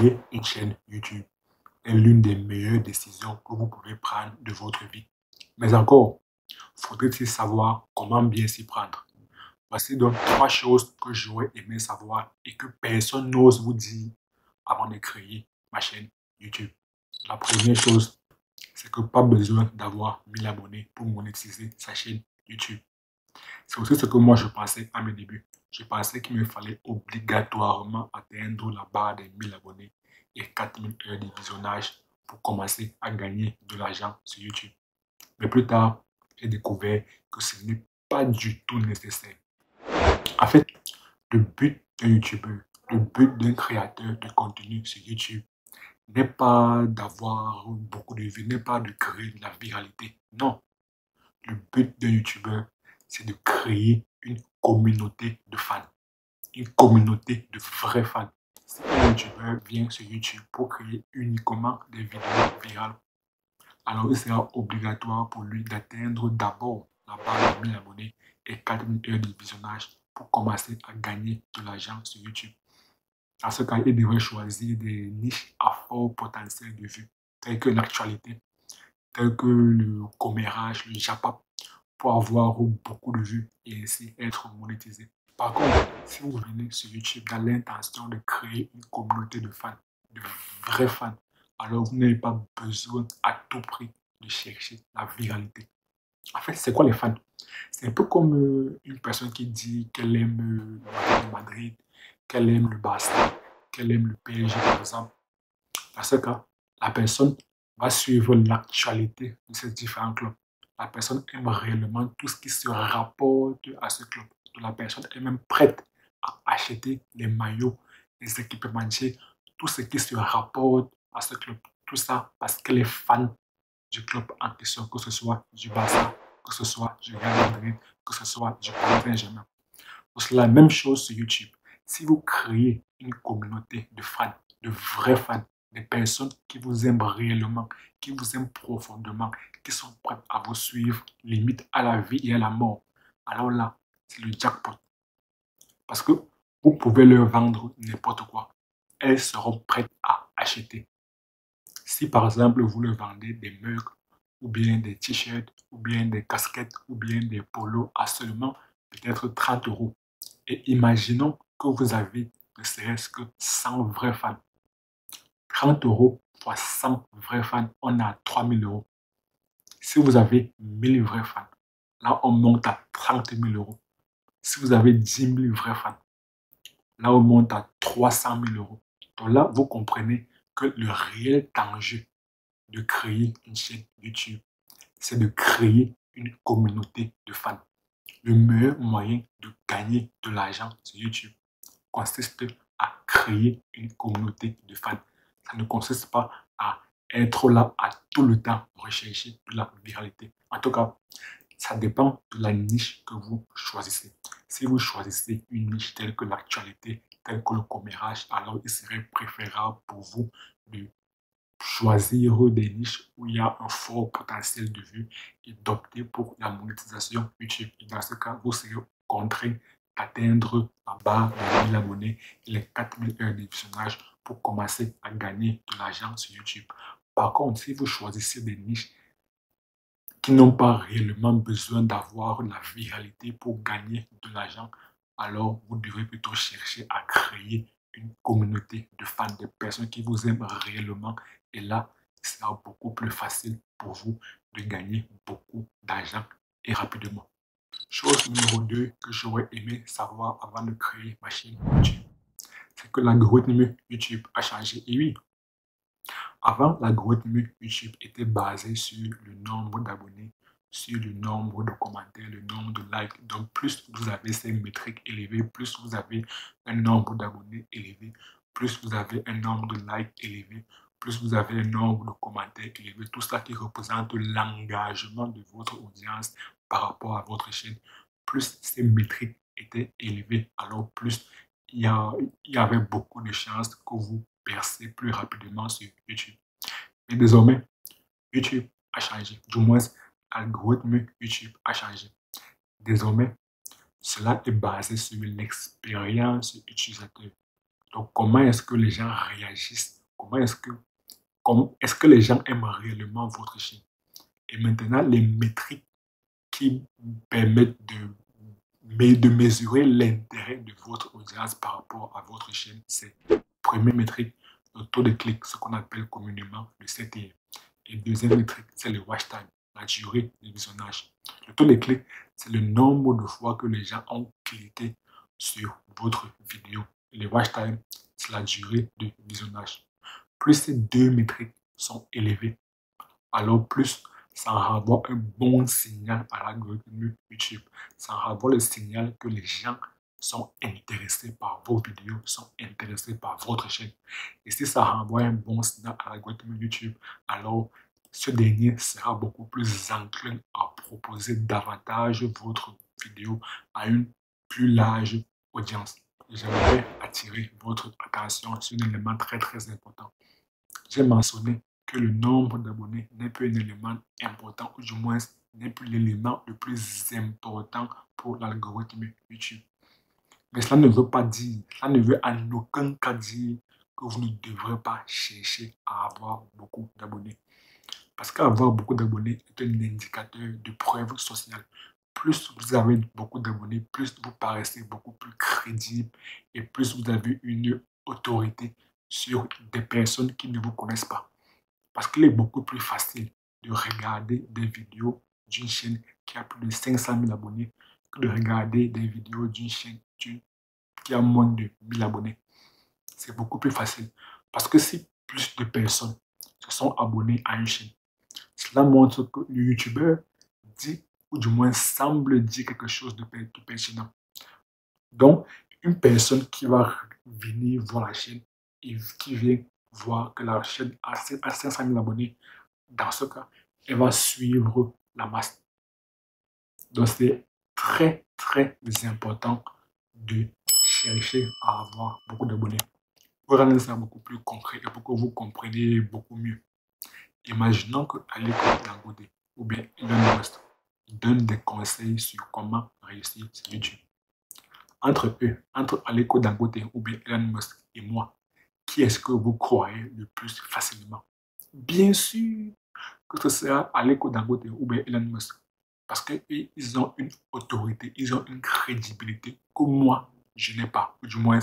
Créer une chaîne YouTube est l'une des meilleures décisions que vous pouvez prendre de votre vie. Mais encore, faudrait-il savoir comment bien s'y prendre? Voici donc trois choses que j'aurais aimé savoir et que personne n'ose vous dire avant de créer ma chaîne YouTube. La première chose, c'est que pas besoin d'avoir 1000 abonnés pour monétiser sa chaîne YouTube. C'est aussi ce que moi je pensais à mes débuts. Je pensais qu'il me fallait obligatoirement atteindre la barre des 1000 abonnés et 4000 heures de visionnage pour commencer à gagner de l'argent sur YouTube. Mais plus tard, j'ai découvert que ce n'est pas du tout nécessaire. En fait, le but d'un YouTuber, le but d'un créateur de contenu sur YouTube n'est pas d'avoir beaucoup de vues, n'est pas de créer de la viralité. Non, le but d'un YouTuber, c'est de créer une communauté de fans, une communauté de vrais fans. Si un YouTuber vient sur YouTube pour créer uniquement des vidéos virales, alors il sera obligatoire pour lui d'atteindre d'abord la barre de 1000 abonnés et 4000 heures de visionnage pour commencer à gagner de l'argent sur YouTube. Dans ce cas, il devrait choisir des niches à fort potentiel de vue, telles que l'actualité, telles que le commérage, le japap, pour avoir beaucoup de vues et ainsi être monétisé. Par contre, si vous venez sur YouTube dans l'intention de créer une communauté de fans, de vrais fans, alors vous n'avez pas besoin à tout prix de chercher la viralité. En fait, c'est quoi les fans? C'est un peu comme une personne qui dit qu'elle aime le Real Madrid, qu'elle aime le Barça, qu'elle aime le PSG par exemple. Dans ce cas, la personne va suivre l'actualité de ces différents clubs. La personne aime réellement tout ce qui se rapporte à ce club. Donc, la personne est même prête à acheter les maillots, les équipementiers, tout ce qui se rapporte à ce club. Tout ça parce qu'elle est fan du club en question, que ce soit du Barça, que ce soit du Real Madrid, que ce soit du Paris Saint-Germain. C'est la même chose sur YouTube. Si vous créez une communauté de fans, de vrais fans, des personnes qui vous aiment réellement, qui vous aiment profondément, qui sont prêtes à vous suivre, limite à la vie et à la mort, alors là, c'est le jackpot. Parce que vous pouvez leur vendre n'importe quoi. Elles seront prêtes à acheter. Si par exemple, vous leur vendez des mugs, ou bien des t-shirts, ou bien des casquettes, ou bien des polos à seulement peut-être 30 euros. Et imaginons que vous avez ne serait-ce que 100 vrais fans. 30 euros fois 100 vrais fans, on a 3000 euros. Si vous avez 1000 vrais fans, là on monte à 30 000 euros. Si vous avez 10 000 vrais fans, là on monte à 300 000 euros. Donc là, vous comprenez que le réel enjeu de créer une chaîne YouTube, c'est de créer une communauté de fans. Le meilleur moyen de gagner de l'argent sur YouTube consiste à créer une communauté de fans. Ça ne consiste pas à être là à tout le temps rechercher de la viralité. En tout cas, ça dépend de la niche que vous choisissez. Si vous choisissez une niche telle que l'actualité, telle que le commérage, alors il serait préférable pour vous de choisir des niches où il y a un fort potentiel de vue et d'opter pour la monétisation YouTube. Et dans ce cas, vous serez contraint d'atteindre la barre de 1000 abonnés et les 4000 heures de visionnage pour commencer à gagner de l'argent sur YouTube. Par contre, si vous choisissez des niches qui n'ont pas réellement besoin d'avoir la viralité pour gagner de l'argent, alors vous devrez plutôt chercher à créer une communauté de fans, de personnes qui vous aiment réellement. Et là, il sera beaucoup plus facile pour vous de gagner beaucoup d'argent et rapidement. Chose numéro 2 que j'aurais aimé savoir avant de créer ma chaîne YouTube, c'est que l'algorithme YouTube a changé. Et oui, avant, l'algorithme YouTube était basé sur le nombre d'abonnés, sur le nombre de commentaires, le nombre de likes. Donc, plus vous avez ces métriques élevées, plus vous avez un nombre d'abonnés élevé, plus vous avez un nombre de likes élevé, plus vous avez un nombre de commentaires élevé. Tout ça qui représente l'engagement de votre audience par rapport à votre chaîne. Plus ces métriques étaient élevées, alors plus il y avait beaucoup de chances que vous percez plus rapidement sur YouTube. Mais désormais, YouTube a changé. Du moins, l'algorithme YouTube a changé. Désormais, cela est basé sur l'expérience utilisateur. Donc, comment est-ce que les gens réagissent? Est-ce que les gens aiment réellement votre chaîne? Et maintenant, les métriques qui permettent de mesurer l'intérêt de votre audience par rapport à votre chaîne, c'est première métrique, le taux de clic, ce qu'on appelle communément le CTR. Et deuxième métrique, c'est le watch time, la durée de visionnage. Le taux de clic, c'est le nombre de fois que les gens ont cliqué sur votre vidéo. Et le watch time, c'est la durée de visionnage. Plus ces deux métriques sont élevées, alors plus ça renvoie un bon signal à l'algorithme YouTube. Ça renvoie le signal que les gens sont intéressés par vos vidéos, sont intéressés par votre chaîne. Et si ça renvoie un bon signal à l'algorithme YouTube, alors ce dernier sera beaucoup plus enclin à proposer davantage votre vidéo à une plus large audience. J'aimerais attirer votre attention sur un élément très très important. J'ai mentionné que le nombre d'abonnés n'est plus un élément important, ou du moins n'est plus l'élément le plus important pour l'algorithme YouTube. Mais cela ne veut pas dire, cela ne veut en aucun cas dire que vous ne devrez pas chercher à avoir beaucoup d'abonnés. Parce qu'avoir beaucoup d'abonnés est un indicateur de preuve sociale. Plus vous avez beaucoup d'abonnés, plus vous paraissez beaucoup plus crédible et plus vous avez une autorité sur des personnes qui ne vous connaissent pas. Parce qu'il est beaucoup plus facile de regarder des vidéos d'une chaîne qui a plus de 500 000 abonnés que de regarder des vidéos d'une chaîne qui a moins de 1000 abonnés. C'est beaucoup plus facile. Parce que si plus de personnes se sont abonnées à une chaîne, cela montre que le YouTuber dit, ou du moins semble dire quelque chose de pertinent. Donc, une personne qui va venir voir la chaîne et qui vient voir que la chaîne a 500 000 abonnés, dans ce cas, elle va suivre la masse. Donc, c'est très, très important de chercher à avoir beaucoup d'abonnés. Pour rendre ça beaucoup plus concret et pour que vous compreniez beaucoup mieux. Imaginons que Aliko Dangote ou bien Elon Musk donnent des conseils sur comment réussir sur YouTube. Entre eux, entre Aliko Dangote ou bien Elon Musk et moi, qui est-ce que vous croyez le plus facilement? Bien sûr que ce sera Aliko Dangote ou bien Elon Musk. Parce qu'ils ont une autorité, ils ont une crédibilité que moi, je n'ai pas, ou du moins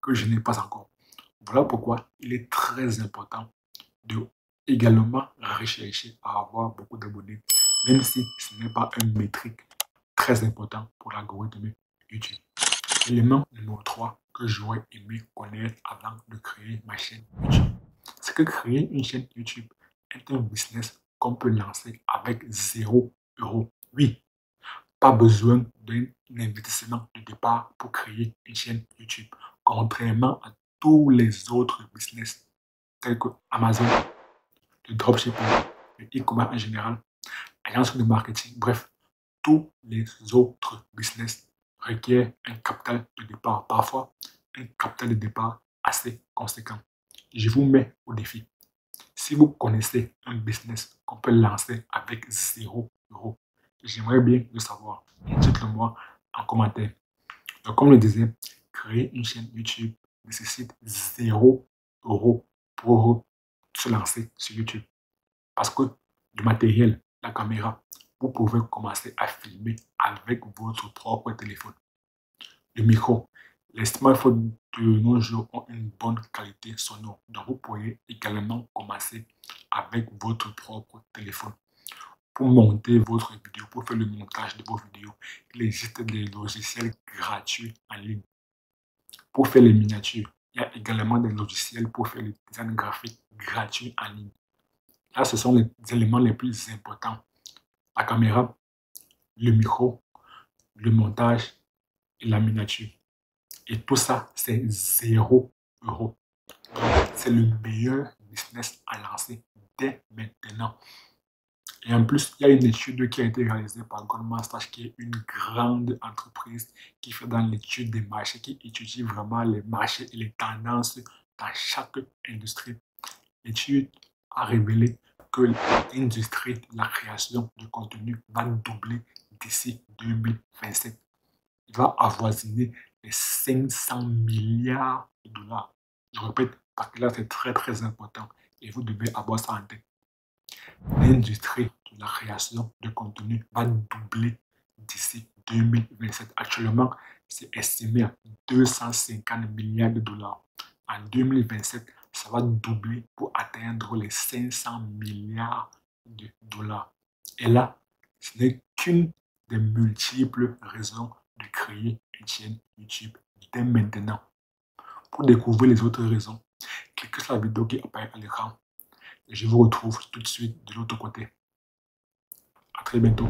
que je n'ai pas encore. Voilà pourquoi il est très important de également rechercher à avoir beaucoup d'abonnés, même si ce n'est pas une métrique très important pour l'algorithme YouTube. Élément numéro 3 que j'aurais aimé connaître avant de créer ma chaîne YouTube, c'est que créer une chaîne YouTube est un business qu'on peut lancer avec 0 €. Oui, pas besoin d'un investissement de départ pour créer une chaîne YouTube, contrairement à tous les autres business tels que Amazon, le dropshipping, le e-commerce en général, agence de marketing, bref, tous les autres business requièrent un capital de départ, parfois un capital de départ assez conséquent. Je vous mets au défi. Si vous connaissez un business qu'on peut lancer avec 0 €, j'aimerais bien le savoir. Dites-le moi en commentaire. Donc, comme je le disais, créer une chaîne YouTube nécessite 0 € pour se lancer sur YouTube. Parce que du matériel, la caméra, vous pouvez commencer à filmer avec votre propre téléphone. Le micro, les smartphones de nos jours ont une bonne qualité sonore. Donc, vous pourriez également commencer avec votre propre téléphone. Pour monter votre vidéo, pour faire le montage de vos vidéos, il existe des logiciels gratuits en ligne. Pour faire les miniatures, il y a également des logiciels pour faire les designs graphiques gratuits en ligne. Là, ce sont les éléments les plus importants. La caméra, le micro, le montage et la miniature. Et tout ça, c'est 0 €. C'est le meilleur business à lancer dès maintenant. Et en plus, il y a une étude qui a été réalisée par Goldman Sachs, qui est une grande entreprise qui fait dans l'étude des marchés, qui étudie vraiment les marchés et les tendances dans chaque industrie. L'étude a révélé que l'industrie de la création de contenu va doubler d'ici 2027. Il va avoisiner les 500 milliards de dollars. Je répète, parce que là, c'est très, très important et vous devez avoir ça en tête. L'industrie de la création de contenu va doubler d'ici 2027. Actuellement, c'est estimé à 250 milliards de dollars. En 2027, ça va doubler pour atteindre les 500 milliards de dollars. Et là, ce n'est qu'une des multiples raisons de créer une chaîne YouTube dès maintenant. Pour découvrir les autres raisons, cliquez sur la vidéo qui apparaît à l'écran et je vous retrouve tout de suite de l'autre côté. À très bientôt.